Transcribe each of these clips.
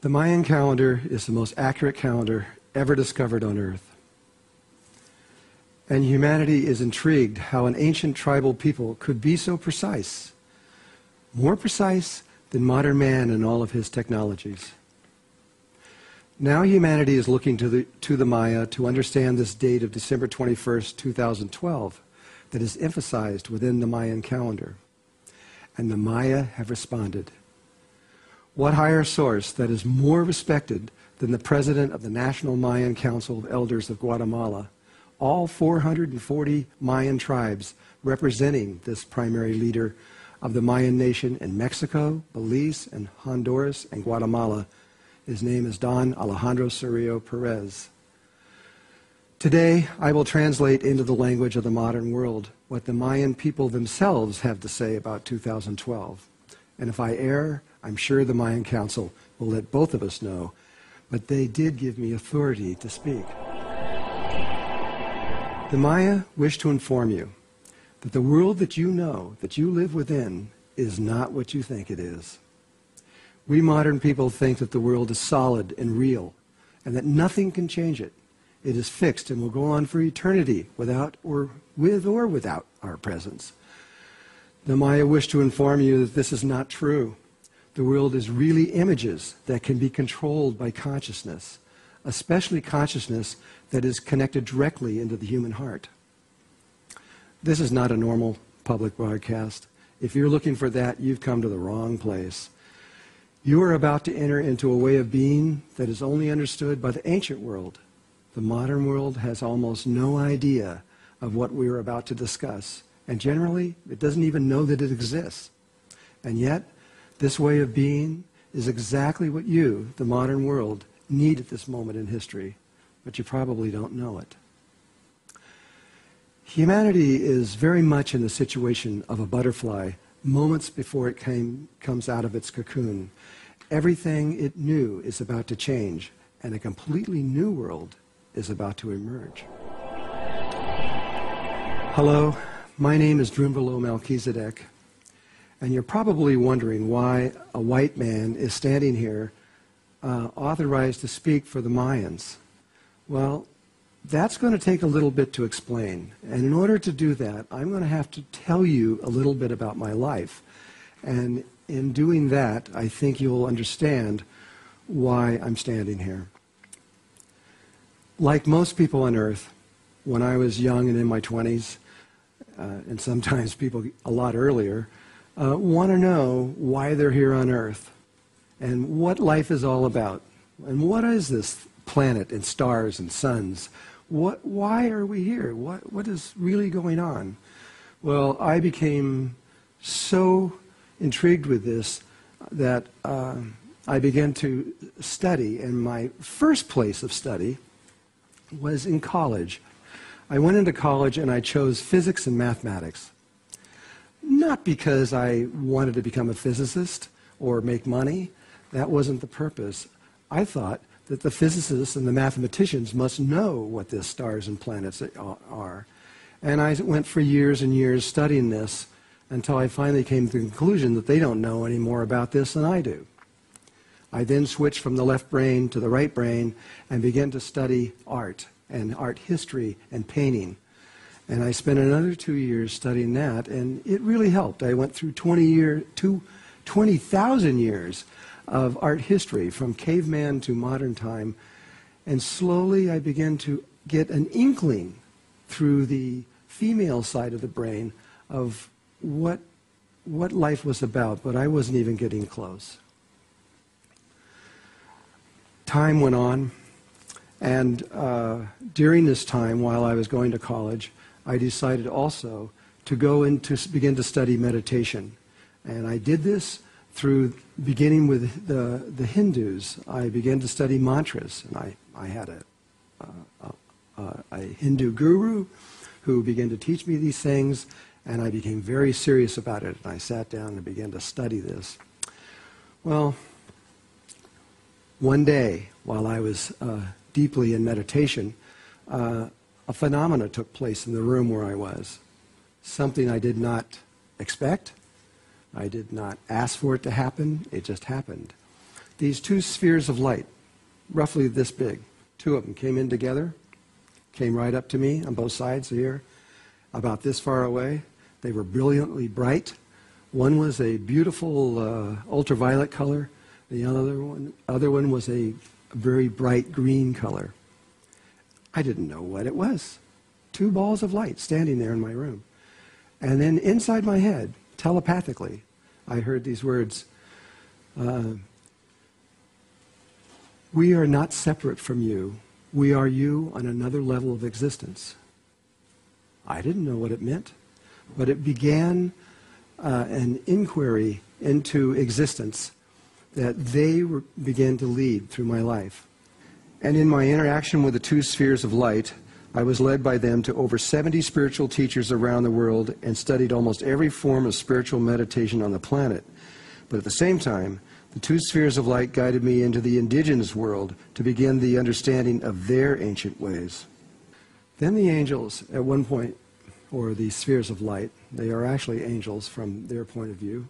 The Mayan calendar is the most accurate calendar ever discovered on Earth. And humanity is intrigued how an ancient tribal people could be so precise, more precise than modern man and all of his technologies. Now humanity is looking to the Maya to understand this date of December 21st, 2012, that is emphasized within the Mayan calendar. And the Maya have responded. What higher source that is more respected than the president of the National Mayan Council of Elders of Guatemala, all 440 Mayan tribes representing this primary leader of the Mayan nation in Mexico, Belize, and Honduras, and Guatemala. His name is Don Alejandro Cerrillo Perez. Today, I will translate into the language of the modern world what the Mayan people themselves have to say about 2012. And if I err, I'm sure the Mayan Council will let both of us know, but they did give me authority to speak. The Maya wish to inform you that the world that you know, that you live within, is not what you think it is. We modern people think that the world is solid and real, and that nothing can change it. It is fixed and will go on for eternity without or without our presence. The Maya wish to inform you that this is not true. The world is really images that can be controlled by consciousness, especially consciousness that is connected directly into the human heart. This is not a normal public broadcast. If you're looking for that, you've come to the wrong place. You are about to enter into a way of being that is only understood by the ancient world. The modern world has almost no idea of what we are about to discuss, and generally, it doesn't even know that it exists. And yet, this way of being is exactly what you, the modern world, need at this moment in history, but you probably don't know it. Humanity is very much in the situation of a butterfly moments before it comes out of its cocoon. Everything it knew is about to change, and a completely new world is about to emerge. Hello, my name is Drunvalo Melchizedek, and you're probably wondering why a white man is standing here authorized to speak for the Mayans. Well, that's going to take a little bit to explain, and in order to do that, I'm going to have to tell you a little bit about my life, and in doing that, I think you'll understand why I'm standing here. Like most people on Earth, when I was young and in my 20s, and sometimes people a lot earlier, want to know why they're here on Earth and what life is all about. And what is this planet and stars and suns? Why are we here? What is really going on? Well, I became so intrigued with this that I began to study, and my first place of study was in college. I went into college and I chose physics and mathematics. Not because I wanted to become a physicist or make money. That wasn't the purpose. I thought that the physicists and the mathematicians must know what the stars and planets are. And I went for years and years studying this until I finally came to the conclusion that they don't know any more about this than I do. I then switched from the left brain to the right brain and began to study art and art history and painting. And I spent another 2 years studying that, and it really helped. I went through 20,000 years of art history, from caveman to modern time, and slowly I began to get an inkling through the female side of the brain of what life was about, but I wasn't even getting close. Time went on, and during this time, while I was going to college, I decided also to go into begin to study meditation. And I did this through beginning with the Hindus. I began to study mantras, and I had a Hindu guru who began to teach me these things, and I became very serious about it. And I sat down and began to study this. Well, one day, while I was deeply in meditation, a phenomena took place in the room where I was. Something I did not expect. I did not ask for it to happen. It just happened. these two spheres of light, roughly this big, two of them came in together, came right up to me on both sides here, about this far away. They were brilliantly bright. One was a beautiful ultraviolet color. The other one was a very bright green color. I didn't know what it was. Two balls of light standing there in my room. And then inside my head, telepathically, I heard these words, "We are not separate from you. We are you on another level of existence." I didn't know what it meant, but it began an inquiry into existence that they began to lead through my life. And in my interaction with the two spheres of light, I was led by them to over 70 spiritual teachers around the world and studied almost every form of spiritual meditation on the planet. But at the same time, the two spheres of light guided me into the indigenous world to begin the understanding of their ancient ways. Then the angels, at one point, or the spheres of light, they are actually angels from their point of view,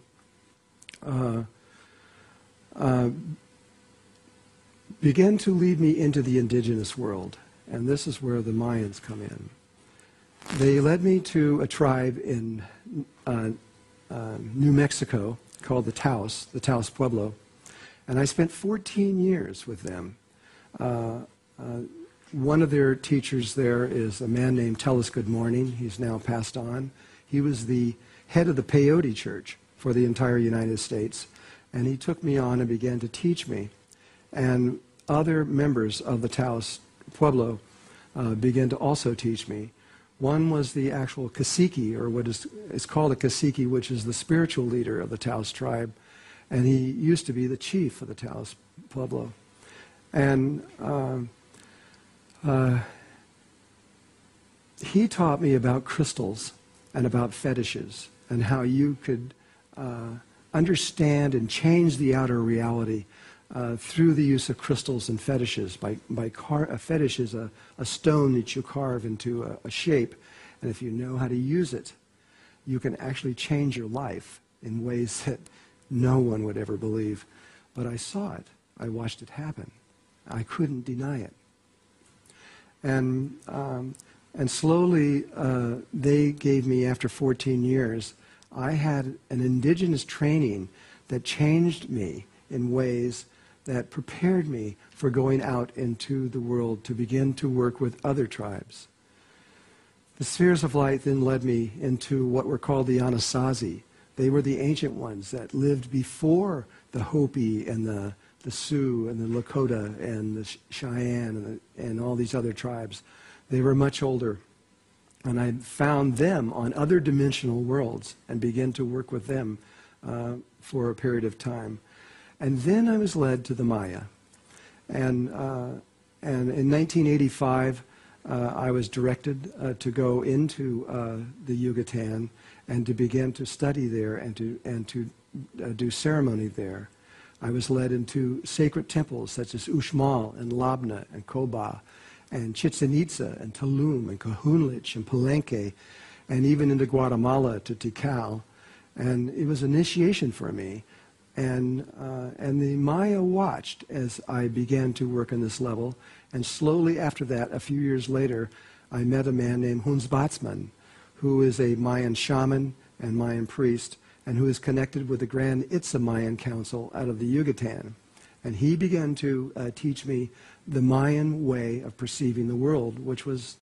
began to lead me into the indigenous world. And this is where the Mayans come in. They led me to a tribe in New Mexico called the Taos Pueblo. And I spent 14 years with them. One of their teachers there is a man named Tell Us Good Morning. He's now passed on. He was the head of the Peyote Church for the entire United States. And he took me on and began to teach me. And other members of the Taos Pueblo began to also teach me. One was the actual cacique, or what is called a cacique, which is the spiritual leader of the Taos tribe. And he used to be the chief of the Taos Pueblo. And he taught me about crystals and about fetishes and how you could understand and change the outer reality through the use of crystals and fetishes. A fetish is a stone that you carve into a shape, and if you know how to use it, you can actually change your life in ways that no one would ever believe. But I saw it. I watched it happen. I couldn't deny it. And slowly, they gave me, after 14 years, I had an indigenous training that changed me in ways that prepared me for going out into the world to begin to work with other tribes. The spheres of light then led me into what were called the Anasazi. They were the ancient ones that lived before the Hopi and the Sioux and the Lakota and the Cheyenne and all these other tribes. They were much older. And I found them on other dimensional worlds and began to work with them for a period of time. And then I was led to the Maya. And in 1985, I was directed to go into the Yucatan and to begin to study there and to do ceremony there. I was led into sacred temples such as Uxmal and Labna and Coba and Chichen Itza and Tulum and Cajunlich and Palenque, and even into Guatemala to Tikal. And it was initiation for me. And the Maya watched as I began to work on this level. And slowly after that, a few years later, I met a man named Hunzbatzman, who is a Mayan shaman and Mayan priest, and who is connected with the Grand Itza Mayan Council out of the Yucatan. And he began to teach me the Mayan way of perceiving the world, which was